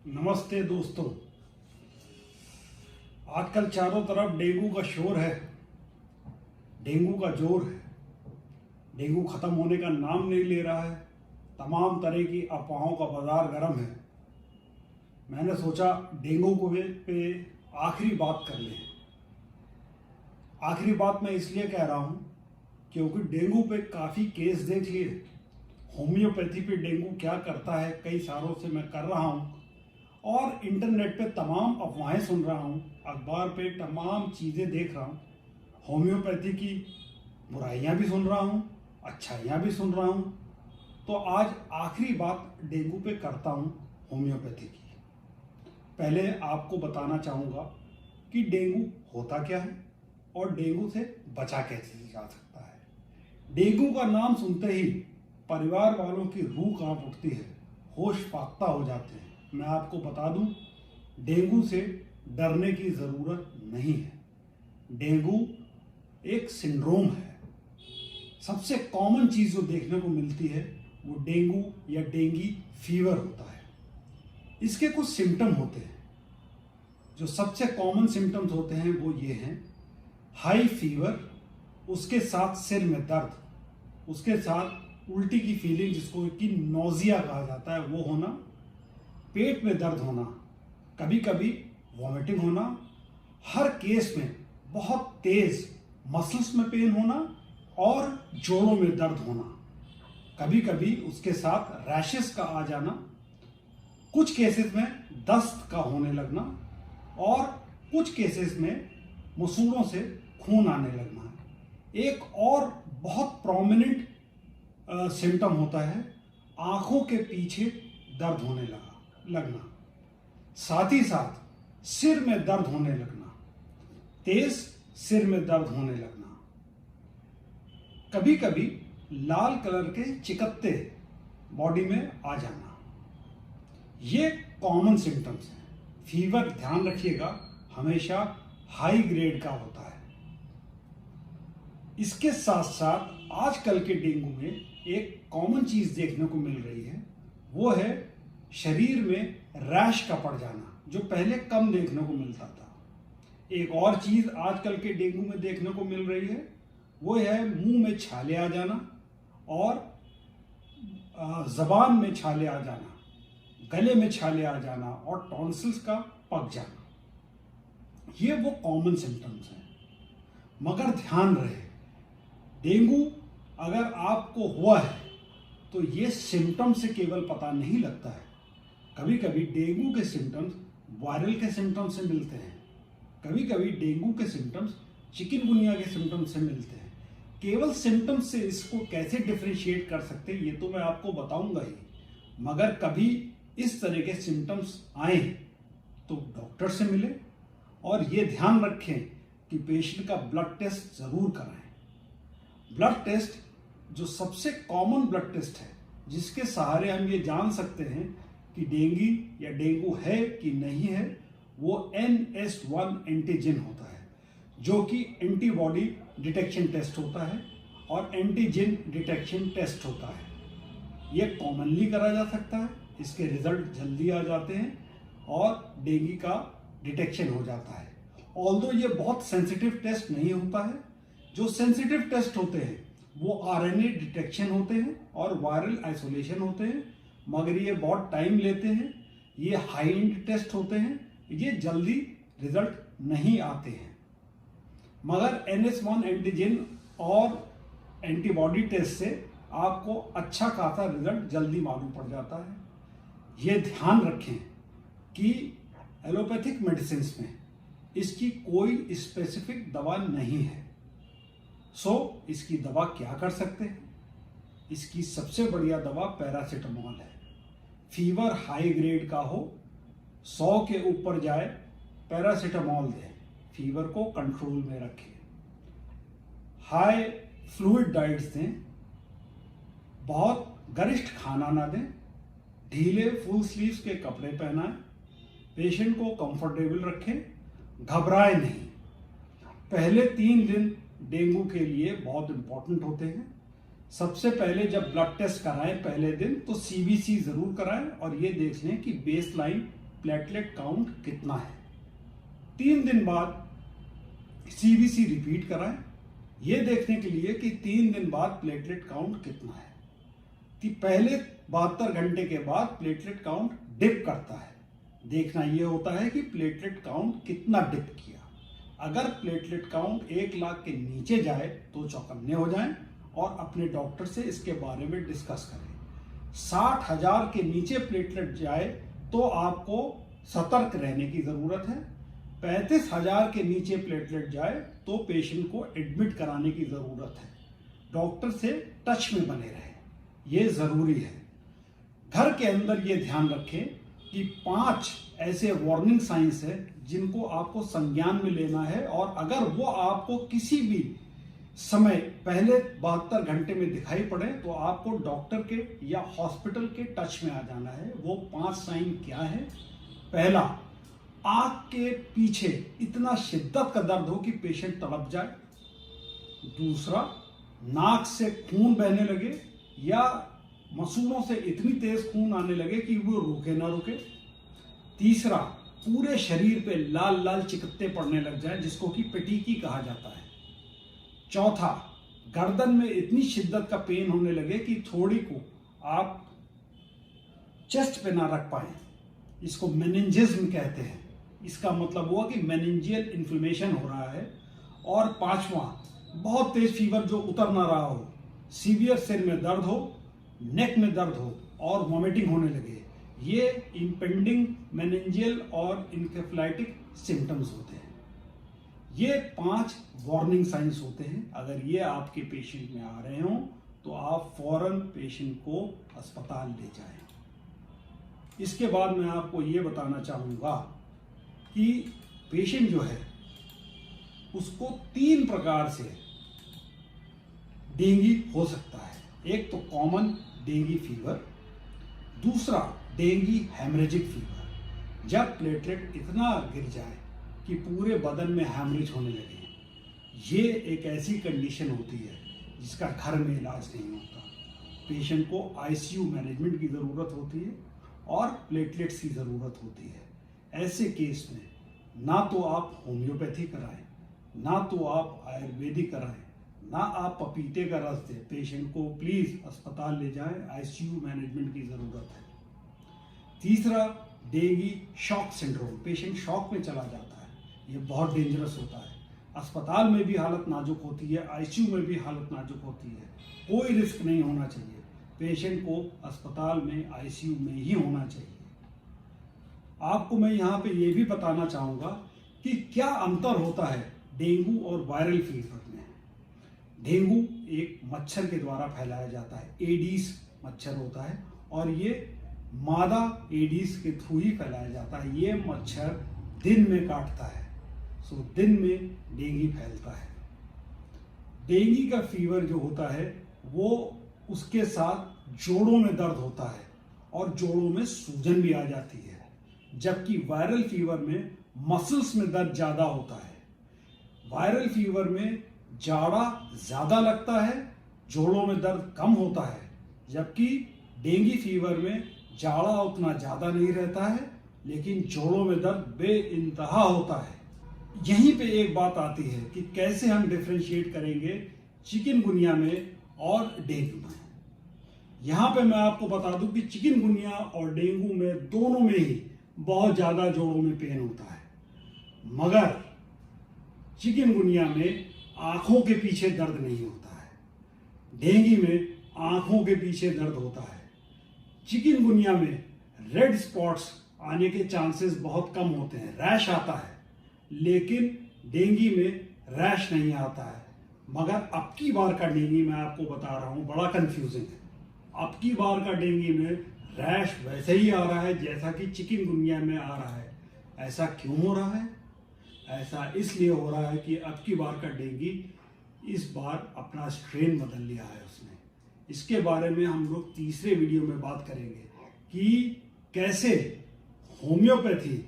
नमस्ते दोस्तों। आजकल चारों तरफ डेंगू का शोर है, डेंगू का जोर है। डेंगू खत्म होने का नाम नहीं ले रहा है। तमाम तरह की अफवाहों का बाजार गर्म है। मैंने सोचा डेंगू को पे आखिरी बात कर लें। आखिरी बात मैं इसलिए कह रहा हूँ क्योंकि डेंगू पे काफ़ी केस देख लिए। होम्योपैथी पे डेंगू क्या करता है कई सालों से मैं कर रहा हूँ, और इंटरनेट पे तमाम अफवाहें सुन रहा हूँ, अखबार पे तमाम चीज़ें देख रहा हूँ। होम्योपैथी की बुराइयाँ भी सुन रहा हूँ, अच्छाइयाँ भी सुन रहा हूँ। तो आज आखिरी बात डेंगू पे करता हूँ, होम्योपैथी की। पहले आपको बताना चाहूँगा कि डेंगू होता क्या है और डेंगू से बचा कैसे जा सकता है। डेंगू का नाम सुनते ही परिवार वालों की रूह कांप उठती है, होश फाख्ता हो जाते हैं। मैं आपको बता दूं, डेंगू से डरने की ज़रूरत नहीं है। डेंगू एक सिंड्रोम है। सबसे कॉमन चीज़ जो देखने को मिलती है वो डेंगू या डेंगी फीवर होता है। इसके कुछ सिम्टम होते हैं। जो सबसे कॉमन सिम्टम्स होते हैं वो ये हैं: हाई फीवर, उसके साथ सिर में दर्द, उसके साथ उल्टी की फीलिंग जिसको कि नोजिया कहा जाता है वो होना, पेट में दर्द होना, कभी कभी वॉमिटिंग होना, हर केस में बहुत तेज मसल्स में पेन होना और जोड़ों में दर्द होना, कभी कभी उसके साथ रैशेस का आ जाना, कुछ केसेस में दस्त का होने लगना और कुछ केसेस में मसूड़ों से खून आने लगना। एक और बहुत प्रोमिनेंट सिम्टम होता है आंखों के पीछे दर्द होने लगना, साथ ही साथ सिर में दर्द होने लगना, तेज सिर में दर्द होने लगना, कभी कभी लाल कलर के चिकत्ते बॉडी में आ जाना। ये कॉमन सिम्टम्स हैं। फीवर ध्यान रखिएगा हमेशा हाई ग्रेड का होता है। इसके साथ साथ आजकल के डेंगू में एक कॉमन चीज देखने को मिल रही है, वो है शरीर में रैश का पड़ जाना, जो पहले कम देखने को मिलता था। एक और चीज आजकल के डेंगू में देखने को मिल रही है, वो है मुंह में छाले आ जाना और जबान में छाले आ जाना, गले में छाले आ जाना और टॉन्सिल्स का पक जाना। ये वो कॉमन सिम्टम्स हैं। मगर ध्यान रहे, डेंगू अगर आपको हुआ है तो ये सिम्टम से केवल पता नहीं लगता है। कभी कभी डेंगू के सिम्टम्स वायरल के सिम्टम्स से मिलते हैं, कभी कभी डेंगू के सिम्टम्स चिकनगुनिया के सिम्टम्स से मिलते हैं। केवल सिम्टम्स से इसको कैसे डिफरेंशिएट कर सकते हैं ये तो मैं आपको बताऊंगा ही, मगर कभी इस तरह के सिम्टम्स आए तो डॉक्टर से मिले और ये ध्यान रखें कि पेशेंट का ब्लड टेस्ट जरूर कराएं। ब्लड टेस्ट जो सबसे कॉमन ब्लड टेस्ट है, जिसके सहारे हम ये जान सकते हैं कि डेंगी या डेंगू है कि नहीं है, वो NS1 एंटीजन होता है, जो कि एंटीबॉडी डिटेक्शन टेस्ट होता है और एंटीजन डिटेक्शन टेस्ट होता है। ये कॉमनली करा जा सकता है, इसके रिजल्ट जल्दी आ जाते हैं और डेंगी का डिटेक्शन हो जाता है। ऑल्दो ये बहुत सेंसिटिव टेस्ट नहीं होता है। जो सेंसिटिव टेस्ट होते हैं वो RNA डिटेक्शन होते हैं और वायरल आइसोलेशन होते हैं, मगर ये बहुत टाइम लेते हैं। ये हाई एंड टेस्ट होते हैं, ये जल्दी रिजल्ट नहीं आते हैं। मगर NS1 एंटीजन और एंटीबॉडी टेस्ट से आपको अच्छा खासा रिजल्ट जल्दी मालूम पड़ जाता है। ये ध्यान रखें कि एलोपैथिक मेडिसिन में इसकी कोई स्पेसिफिक दवा नहीं है। इसकी दवा क्या कर सकते हैं? इसकी सबसे बढ़िया दवा पैरासीटामोल है। फीवर हाई ग्रेड का हो, 100 के ऊपर जाए, पैरासीटामोल दें, फीवर को कंट्रोल में रखें। हाई फ्लूइड डाइट्स दें, बहुत गरिष्ठ खाना ना दें, ढीले फुल स्लीव्स के कपड़े पहनाएं, पेशेंट को कंफर्टेबल रखें, घबराए नहीं। पहले 3 दिन डेंगू के लिए बहुत इंपॉर्टेंट होते हैं। सबसे पहले जब ब्लड टेस्ट कराएं पहले दिन तो CBC जरूर कराएं और ये देख लें कि बेस लाइन प्लेटलेट काउंट कितना है। 3 दिन बाद सीबीसी रिपीट कराएं, ये देखने के लिए कि 3 दिन बाद प्लेटलेट काउंट कितना है। कि पहले 72 घंटे के बाद प्लेटलेट काउंट डिप करता है, देखना ये होता है कि प्लेटलेट काउंट कितना डिप किया। अगर प्लेटलेट काउंट 1 लाख के नीचे जाए तो चौकन्ने हो जाएं और अपने डॉक्टर से इसके बारे में डिस्कस करें। 60,000 के नीचे प्लेटलेट जाए तो आपको सतर्क रहने की जरूरत है। 35,000 के नीचे प्लेटलेट जाए तो पेशेंट को एडमिट कराने की जरूरत है। डॉक्टर से टच में बने रहें, ये जरूरी है। घर के अंदर ये ध्यान रखें कि 5 ऐसे वार्निंग साइंस है जिनको आपको संज्ञान में लेना है, और अगर वो आपको किसी भी समय पहले 72 घंटे में दिखाई पड़े तो आपको डॉक्टर के या हॉस्पिटल के टच में आ जाना है। वो 5 साइन क्या है? पहला, आंख के पीछे इतना शिद्दत का दर्द हो कि पेशेंट तड़प जाए। दूसरा, नाक से खून बहने लगे या मसूड़ों से इतनी तेज खून आने लगे कि वो रुके ना रुके। तीसरा, पूरे शरीर पे लाल लाल चिकत्ते पड़ने लग जाए जिसको कि पेटिकी कहा जाता है। चौथा, गर्दन में इतनी शिद्दत का पेन होने लगे कि थोड़ी को आप चेस्ट पे ना रख पाए, इसको मेनिंजिज्म कहते हैं। इसका मतलब हुआ कि मेनिंजियल इन्फ्लेमेशन हो रहा है। और पांचवा, बहुत तेज फीवर जो उतर ना रहा हो, सीवियर सिर में दर्द हो, नेक में दर्द हो और वॉमिटिंग होने लगे, ये इंपेंडिंग मेनिंजियल और इंकेफेलाइटिक सिम्टम्स होते हैं। ये 5 वार्निंग साइंस होते हैं। अगर ये आपके पेशेंट में आ रहे हों तो आप फौरन पेशेंट को अस्पताल ले जाएं। इसके बाद मैं आपको ये बताना चाहूँगा कि पेशेंट जो है उसको 3 प्रकार से डेंगू हो सकता है। एक तो कॉमन डेंगू फीवर, दूसरा डेंगू हेमरेजिक फीवर, जब प्लेटलेट इतना गिर जाए कि पूरे बदन में हैमरेज होने लगे। ये एक ऐसी कंडीशन होती है जिसका घर में इलाज नहीं होता। पेशेंट को आईसीयू मैनेजमेंट की ज़रूरत होती है और प्लेटलेट्स की ज़रूरत होती है। ऐसे केस में ना तो आप होम्योपैथी कराएं, ना तो आप आयुर्वेदिक कराएं, ना आप पपीते का रस दें। पेशेंट को प्लीज़ अस्पताल ले जाएं, आईसीयू मैनेजमेंट की ज़रूरत है। तीसरा, dengue shock syndrome, patient shock में चला जाता है। ये बहुत डेंजरस होता है। अस्पताल में भी हालत नाजुक होती है, आईसीयू में भी हालत नाजुक होती है। कोई रिस्क नहीं होना चाहिए, पेशेंट को अस्पताल में आईसीयू में ही होना चाहिए। आपको मैं यहाँ पे ये भी बताना चाहूँगा कि क्या अंतर होता है डेंगू और वायरल फीवर में। डेंगू एक मच्छर के द्वारा फैलाया जाता है, एडीज मच्छर होता है, और ये मादा एडीज के थ्रू ही फैलाया जाता है। ये मच्छर दिन में काटता है, सो दिन में डेंगू फैलता है। डेंगू का फीवर जो होता है वो उसके साथ जोड़ों में दर्द होता है और जोड़ों में सूजन भी आ जाती है, जबकि वायरल फीवर में मसल्स में दर्द ज़्यादा होता है। वायरल फीवर में जाड़ा ज़्यादा लगता है, जोड़ों में दर्द कम होता है, जबकि डेंगू फीवर में जाड़ा उतना ज़्यादा नहीं रहता है लेकिन जोड़ों में दर्द बेइंतहा होता है। यहीं पे एक बात आती है कि कैसे हम डिफरेंशिएट करेंगे चिकनगुनिया में और डेंगू में। यहाँ पे मैं आपको बता दूं कि चिकनगुनिया और डेंगू में दोनों में ही बहुत ज़्यादा जोड़ों में पेन होता है, मगर चिकनगुनिया में आंखों के पीछे दर्द नहीं होता है, डेंगू में आंखों के पीछे दर्द होता है। चिकनगुनिया में रेड स्पॉट्स आने के चांसेस बहुत कम होते हैं, रैश आता है, लेकिन डेंगू में रैश नहीं आता है। मगर अब की बार का डेंगू मैं आपको बता रहा हूँ बड़ा कंफ्यूजिंग है। अब की बार का डेंगू में रैश वैसे ही आ रहा है जैसा कि चिकनगुनिया में आ रहा है। ऐसा क्यों हो रहा है? ऐसा इसलिए हो रहा है कि अब की बार का डेंगू इस बार अपना स्ट्रेन बदल लिया है उसने। इसके बारे में हम लोग तीसरे वीडियो में बात करेंगे कि कैसे होम्योपैथी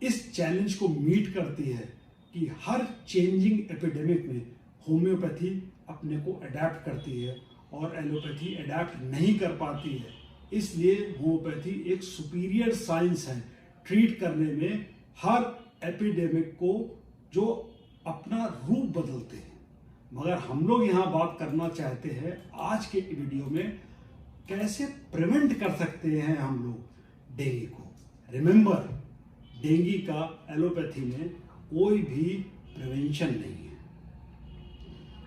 इस चैलेंज को मीट करती है कि हर चेंजिंग एपिडेमिक में होम्योपैथी अपने को अडेप्ट करती है और एलोपैथी अडेप्ट नहीं कर पाती है। इसलिए होम्योपैथी एक सुपीरियर साइंस है ट्रीट करने में हर एपिडेमिक को जो अपना रूप बदलते हैं। मगर हम लोग यहाँ बात करना चाहते हैं आज के वीडियो में कैसे प्रिवेंट कर सकते हैं हम लोग डेंगू को। रिमेंबर, डेंगू का एलोपैथी में कोई भी प्रिवेंशन नहीं है।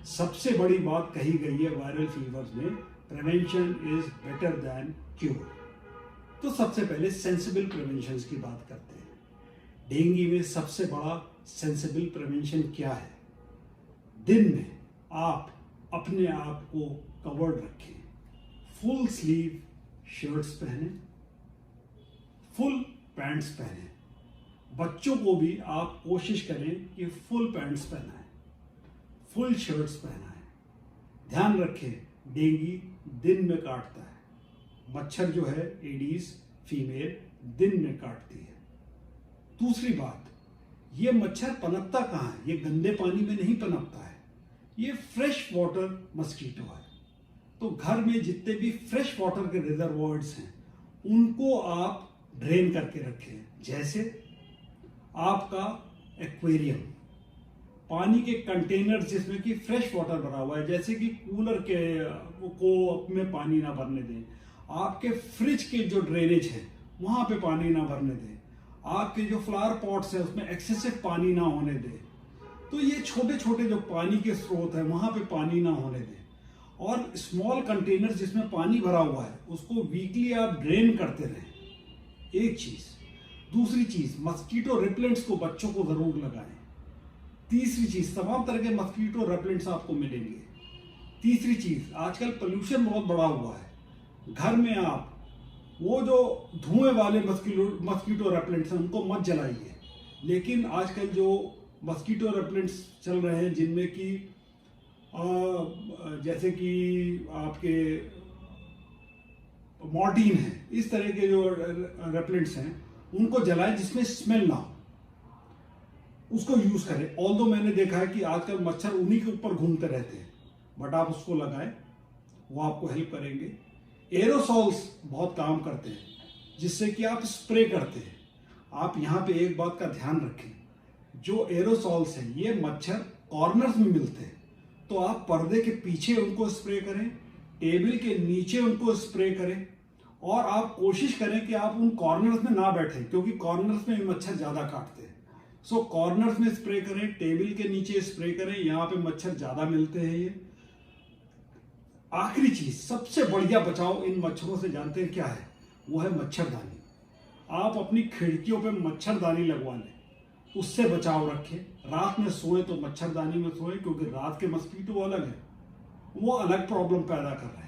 सबसे बड़ी बात कही गई है वायरल फीवर्स में, prevention is better than cure. तो सबसे पहले सेंसिबल प्रिवेंशन की बात करते हैं। डेंगू में सबसे बड़ा सेंसिबल प्रिवेंशन क्या है? दिन में आप अपने आप को कवर्ड रखें, फुल स्लीव शर्ट्स पहने, फुल पैंट्स पहने। बच्चों को भी आप कोशिश करें कि फुल पैंट्स पहनाएं, फुल शर्ट्स पहनाएं। ध्यान रखें, डेंगू दिन में काटता है। मच्छर जो है एडीज फीमेल दिन में काटती है। दूसरी बात, ये मच्छर पनपता कहाँ है? ये गंदे पानी में नहीं पनपता है, ये फ्रेश वाटर मस्कीटो है। तो घर में जितने भी फ्रेश वाटर के रिजर्वॉयर्स हैं उनको आप ड्रेन करके रखें। जैसे आपका एक्वेरियम, पानी के कंटेनर जिसमें कि फ्रेश वाटर भरा हुआ है, जैसे कि कूलर के को में पानी ना भरने दें। आपके फ्रिज के जो ड्रेनेज है वहां पे पानी ना भरने दें। आपके जो फ्लावर पॉट्स है उसमें एक्सेसिव पानी ना होने दें। तो ये छोटे छोटे जो पानी के स्रोत है वहां पे पानी ना होने दें। और स्मॉल कंटेनर जिसमें पानी भरा हुआ है उसको वीकली आप ड्रेन करते रहें, एक चीज। दूसरी चीज, मस्कीटो रिपेलेंट्स को बच्चों को जरूर लगाएं। तीसरी चीज, तमाम तरह के मस्कीटो रिपेलेंट्स आपको मिलेंगे। तीसरी चीज, आजकल पोल्यूशन बहुत बढ़ा हुआ है। घर में आप वो जो धुएं वाले मस्कीटो रिपेलेंट्स हैं उनको मत जलाइए। लेकिन आजकल जो मस्कीटो रिपेलेंट्स चल रहे हैं जिनमें कि जैसे कि आपके मॉर्टीन है, इस तरह के जो रेपेलेंट्स हैं उनको जलाएं जिसमें स्मेल ना हो, उसको यूज करें। ऑल्दो मैंने देखा है कि आजकल मच्छर उन्हीं के ऊपर घूमते रहते हैं, बट आप उसको लगाएं, वो आपको हेल्प करेंगे। एरोसॉल्स बहुत काम करते हैं जिससे कि आप स्प्रे करते हैं। आप यहाँ पे एक बात का ध्यान रखें, जो एरोसॉल्स हैं ये मच्छर कॉर्नर्स में मिलते हैं, तो आप पर्दे के पीछे उनको स्प्रे करें, टेबल के नीचे उनको स्प्रे करें। और आप कोशिश करें कि आप उन कॉर्नर्स में ना बैठें, क्योंकि कॉर्नर्स में मच्छर ज्यादा काटते हैं। सो कॉर्नर्स में स्प्रे करें, टेबल के नीचे स्प्रे करें, यहाँ पे मच्छर ज्यादा मिलते हैं। ये आखिरी चीज, सबसे बढ़िया बचाव इन मच्छरों से जानते हैं क्या है? वो है मच्छरदानी। आप अपनी खिड़कियों पे मच्छरदानी लगवा लें, उससे बचाव रखें। रात में सोए तो मच्छरदानी में सोए, क्योंकि रात के मस्कीटो अलग है, वो अलग प्रॉब्लम पैदा कर रहे हैं।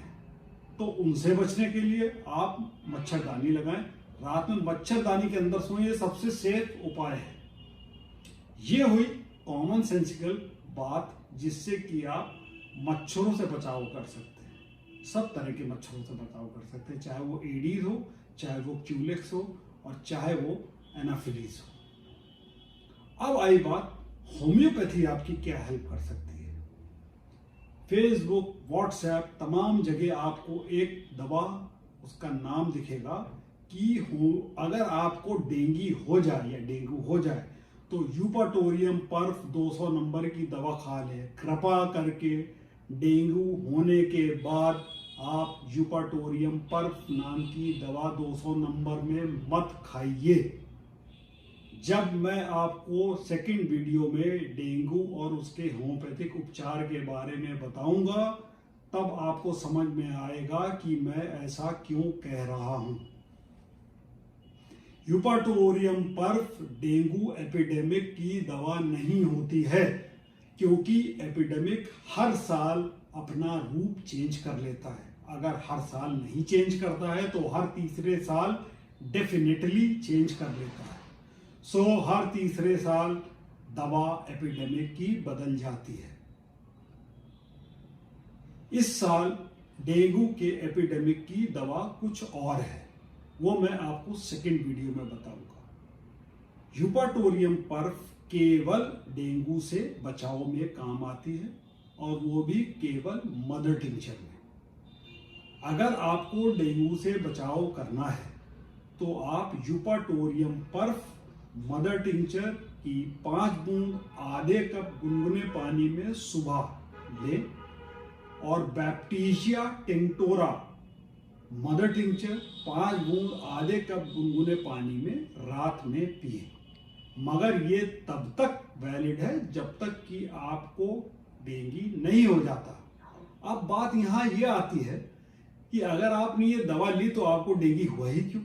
तो उनसे बचने के लिए आप मच्छरदानी लगाएं, रात में मच्छरदानी के अंदर सोएं, ये सबसे सेफ उपाय है। ये हुई कॉमन सेंसिकल बात जिससे कि आप मच्छरों से बचाव कर सकते हैं। सब तरह के मच्छरों से बचाव कर सकते हैं, चाहे वो एडीज हो, चाहे वो क्यूलेक्स हो, और चाहे वो एनाफिलीज हो। अब आई बात, होम्योपैथी आपकी क्या हेल्प कर सकती है? फेसबुक, व्हाट्सएप, तमाम जगह आपको एक दवा, उसका नाम दिखेगा कि अगर आपको डेंगू हो जाए या डेंगू हो जाए तो यूपाटोरियम पर्फ 200 नंबर की दवा खा लें। कृपा करके डेंगू होने के बाद आप यूपाटोरियम पर्फ नाम की दवा 200 नंबर में मत खाइए। जब मैं आपको सेकंड वीडियो में डेंगू और उसके होम्योपैथिक उपचार के बारे में बताऊंगा, तब आपको समझ में आएगा कि मैं ऐसा क्यों कह रहा हूं। यूपाटोरियम पर्फ डेंगू एपिडेमिक की दवा नहीं होती है, क्योंकि एपिडेमिक हर साल अपना रूप चेंज कर लेता है। अगर हर साल नहीं चेंज करता है तो हर तीसरे साल डेफिनेटली चेंज कर लेता है। सो हर तीसरे साल दवा एपिडेमिक की बदल जाती है। इस साल डेंगू के एपिडेमिक की दवा कुछ और है, वो मैं आपको सेकंड वीडियो में बताऊंगा। यूपाटोरियम पर्फ केवल डेंगू से बचाव में काम आती है, और वो भी केवल मदर टिंचर में। अगर आपको डेंगू से बचाव करना है तो आप यूपाटोरियम पर्फ मदर टिंचर की 5 बूंद आधे कप गुनगुने पानी में सुबह लें और बैप्टीजिया टिंक्टोरा मदर टिंचर 5 बूंद आधे कप गुनगुने पानी में रात में पिए। मगर ये तब तक वैलिड है जब तक कि आपको डेंगू नहीं हो जाता। अब बात यहाँ ये आती है कि अगर आपने ये दवा ली तो आपको डेंगू हुआ ही क्यों?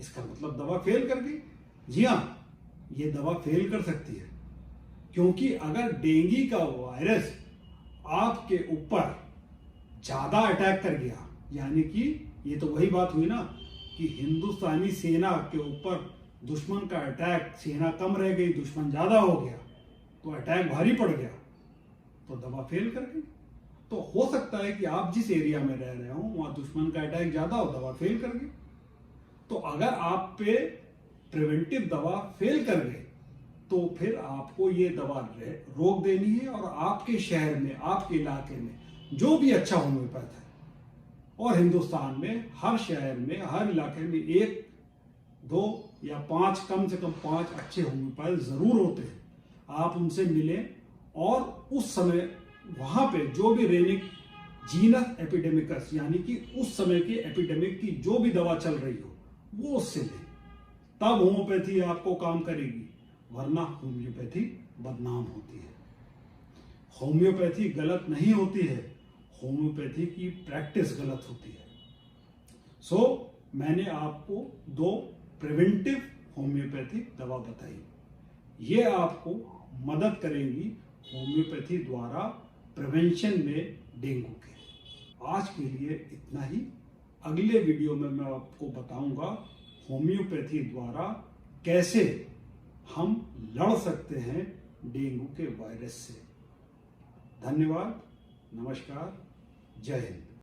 इसका मतलब दवा फेल कर गई। जी हाँ, ये दवा फेल कर सकती है, क्योंकि अगर डेंगू का वायरस आपके ऊपर ज्यादा अटैक कर गया, यानी कि ये तो वही बात हुई ना कि हिंदुस्तानी सेना के ऊपर दुश्मन का अटैक, सेना कम रह गई, दुश्मन ज्यादा हो गया, तो अटैक भारी पड़ गया, तो दवा फेल कर गई। तो हो सकता है कि आप जिस एरिया में रह रहे हो वहां दुश्मन का अटैक ज्यादा हो, दवा फेल कर गई। तो अगर आप पे प्रिवेंटिव दवा फेल कर गई तो फिर आपको ये दवा रोक देनी है और आपके शहर में, आपके इलाके में जो भी अच्छा होम्योपैथ है, और हिंदुस्तान में हर शहर में, हर इलाके में 1, 2 या 5, कम से कम 5 अच्छे होम्योपैथ जरूर होते हैं। आप उनसे मिलें और उस समय वहां पे जो भी रेनिक जीनस एपिडेमिकस, यानी कि उस समय के एपिडेमिक की जो भी दवा चल रही हो वो उससे लें, तब होम्योपैथी आपको काम करेगी, वरना होम्योपैथी बदनाम होती है। होम्योपैथी गलत नहीं होती है, होम्योपैथी की प्रैक्टिस गलत होती है। सो मैंने आपको 2 प्रिवेंटिव होम्योपैथिक दवा बताई, ये आपको मदद करेंगी होम्योपैथी द्वारा प्रिवेंशन में डेंगू के। आज के लिए इतना ही। अगले वीडियो में मैं आपको बताऊंगा होम्योपैथी द्वारा कैसे हम लड़ सकते हैं डेंगू के वायरस से। धन्यवाद, नमस्कार, जय हिंद।